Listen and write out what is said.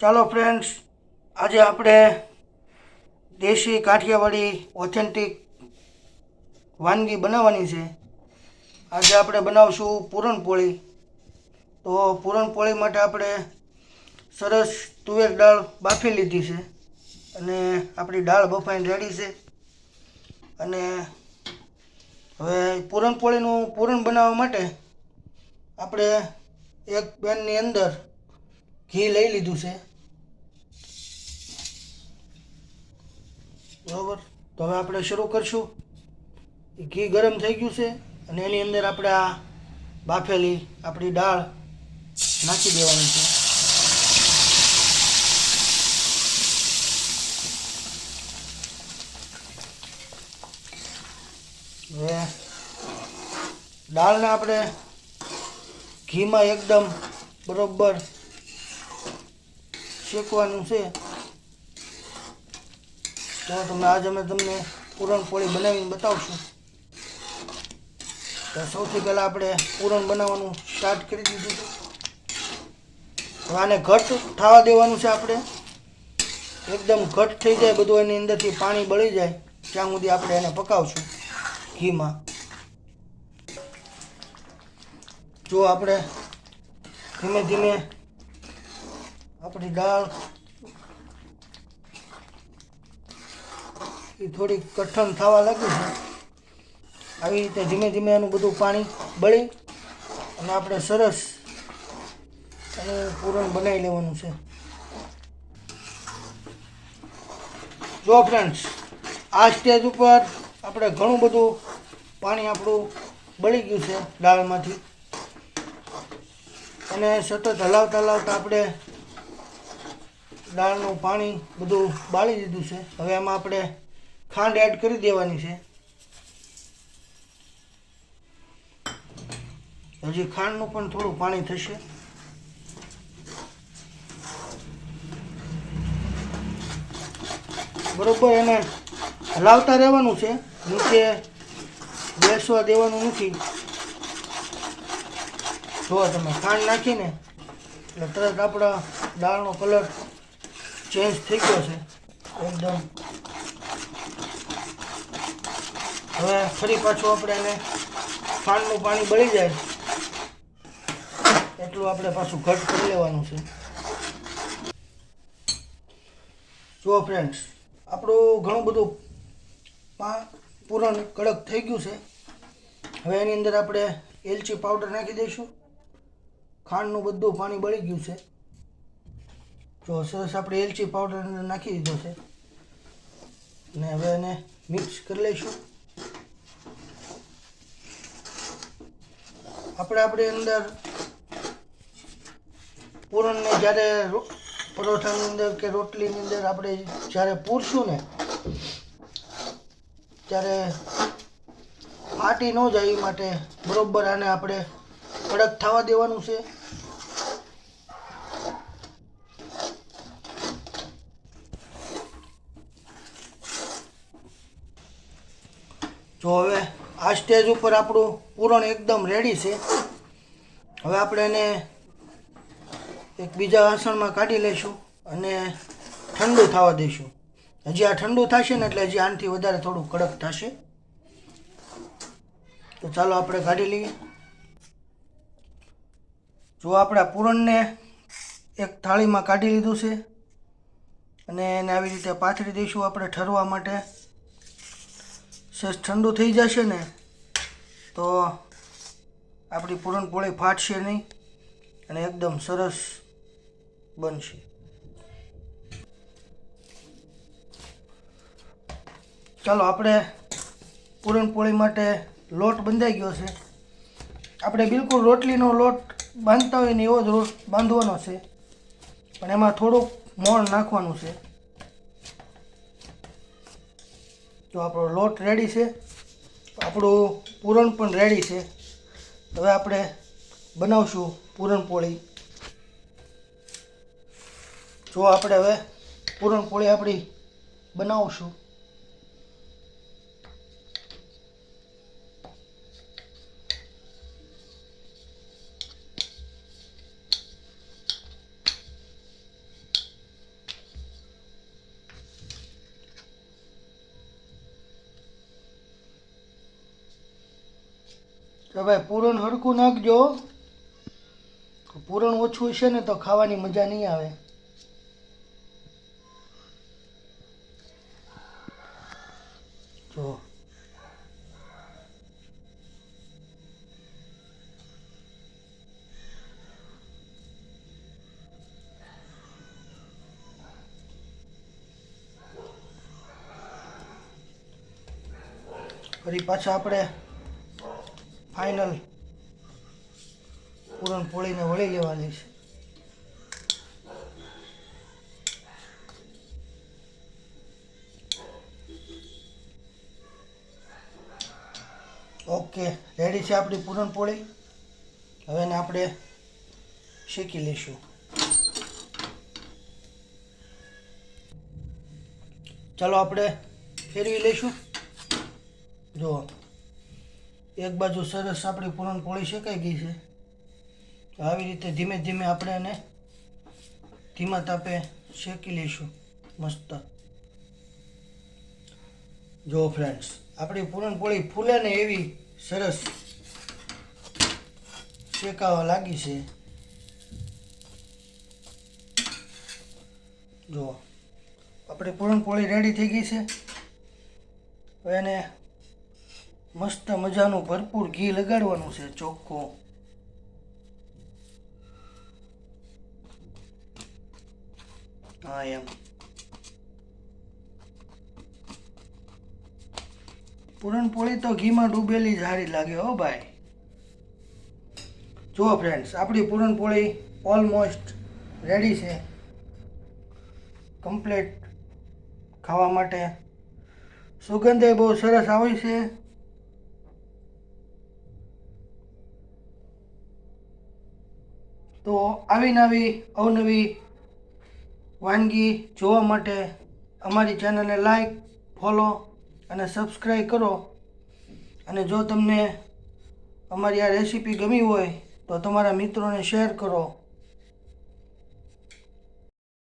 ચાલો ફ્રેન્ડ્સ, આજે આપણે દેશી કાઠિયાવાડી ઓથેન્ટિક વાનગી બનાવવાની છે. આજે આપણે બનાવશું પૂરણપોળી. તો પૂરણપોળી માટે આપણે સરસ તુવેર દાળ બાફી લીધી છે અને આપણી દાળ બફાઈને રેડી છે. અને હવે પૂરણપોળીનું પૂરણ બનાવવા માટે આપણે એક પેનની અંદર ઘી લઈ લીધું છે. બરાબર, તો હવે આપણે શરૂ કરશું. ઘી ગરમ થઈ ગયું છે અને એની અંદર આપણે આ બાફેલી આપણી દાળ નાખી દેવાની છે. હવે દાળને આપણે ઘીમાં એકદમ બરોબર શેકવાનું છે. તો આજે અમે તમને પૂરણપોળી બનાવીને બતાવશું. તો સૌથી પહેલાં આપણે પૂરણ બનાવવાનું સ્ટાર્ટ કરી દીધું છે. હવે આને ઘટ થવા દેવાનું છે. આપણે એકદમ ઘટ થઈ જાય, બધું એની અંદરથી પાણી બળી જાય ત્યાં સુધી આપણે એને પકાવશું ઘીમાં. જો આપણે ધીમે ધીમે આપણી દાળ એ થોડી કઠણ થવા લાગી છે. આવી રીતે ધીમે ધીમે એનું બધું પાણી બળી અને આપણે સરસ એનું પૂરણ બનાવી લેવાનું છે. જો ફ્રેન્ડ્સ, આ સ્ટેજ ઉપર આપણે ઘણું બધું પાણી આપણું બળી ગયું છે દાળમાંથી. અને સતત હલાવતા હલાવતા આપણે દાળનું પાણી બધું બાળી દીધું છે. હવે એમાં આપણે ખાંડ એડ કરી દેવાની છે. હજી ખાંડનું પણ થોડું પાણી થશે. બરોબર, એને હલાવતા રહેવાનું છે, નીચે બેસવા દેવાનું નથી. જો તમે ખાંડ નાખીને એટલે તરત આપણા દાળનો કલર ચેન્જ થઈ ગયો છે એકદમ. હવે ફરી પાછું આપણે એને ખાંડનું પાણી બળી જાય એટલું આપણે પાછું ઘટ કરી લેવાનું છે. જો ફ્રેન્ડ્સ, આપણું ઘણું બધું પૂરણ કડક થઈ ગયું છે. હવે એની અંદર આપણે એલચી પાવડર નાખી દઈશું. ખાંડનું બધું પાણી બળી ગયું છે. જો સરસ આપણે એલચી પાવડર અંદર નાખી દીધો છે અને હવે એને મિક્સ કરી લઈશું. આપણે અંદર પૂરણને જ્યારે પરોઠાની અંદર કે રોટલીની અંદર આપણે જ્યારે પૂરશું ને ત્યારે ફાટી ન જાય એ માટે બરોબર આને આપણે કડક થવા દેવાનું છે. જો હવે આ સ્ટેજ ઉપર આપણું પૂરણ એકદમ રેડી છે. હવે આપણે એને એક બીજા વાસણમાં કાઢી લઈશું અને ઠંડુ થવા દઈશું. હજી આ ઠંડુ થશે ને એટલે હજી આનાથી વધારે થોડું કડક થશે. તો ચાલો આપણે કાઢી લઈએ. જો આપણે પૂરણને એક થાળીમાં કાઢી લીધું છે અને એને આવી રીતે પાથરી દઈશું આપણે ઠરવા માટે. સહેજ ઠંડુ થઈ જશે ને તો આપણી પૂરણપોળી ફાટશે નહીં અને એકદમ સરસ બનશે. ચાલો, આપણે પૂરણપોળી માટે લોટ બંધાઈ ગયો છે. આપણે બિલકુલ રોટલીનો લોટ બાંધતા હોય ને એવો જ લોટ બાંધવાનો છે, પણ એમાં થોડુંક મોણ નાખવાનું છે. જો આપણો લોટ રેડી છે, આપણું પૂરણ પણ રેડી છે. હવે આપણે બનાવશું પૂરણપોળી. જો આપણે હવે પૂરણપોળી આપણી બનાવશું. તો ભાઈ પૂરણ હરખું નાખજો. પૂરણ ઓછું હશે ને તો ખાવાની મજા નહીં આવે. જો ફરી પાછા આપણે ફાઇનલ પૂરણપોળીને વળી લેવાની છે. ઓકે, રેડી છે આપણી પૂરણપોળી. હવે એને આપણે શેકી લઈશું. ચાલો આપણે ફેરવી લઈશું. જો એક બાજુ સરસ આપણી પૂરણપોળી શેકાઈ ગઈ છે. તો આવી રીતે ધીમે ધીમે આપણે એને ધીમા તાપે શેકી લઈશું મસ્ત. જો ફ્રેન્ડ્સ, આપણી પૂરણપોળી ફૂલે ને એવી સરસ શેકાવા લાગી છે. જો આપણી પૂરણપોળી રેડી થઈ ગઈ છે. હવે એને મસ્ત મજાનું ભરપૂર ઘી લગાડવાનું છે, ચોખ્ખું. હા એમ પૂરણપોળી તો ઘીમાં ડૂબેલી જ સારી લાગે હો ભાઈ. જુઓ ફ્રેન્ડ્સ, આપણી પૂરણપોળી ઓલમોસ્ટ રેડી છે, કમ્પ્લીટ ખાવા માટે. સુગંધ એ બહુ સરસ આવે છે. તો આવીને આવી અવનવી વાનગી જોવા માટે અમારી ચેનલને લાઈક, ફોલો અને સબસ્ક્રાઈબ કરો. અને જો તમને અમારી આ રેસીપી ગમી હોય તો તમારા મિત્રોને શેર કરો.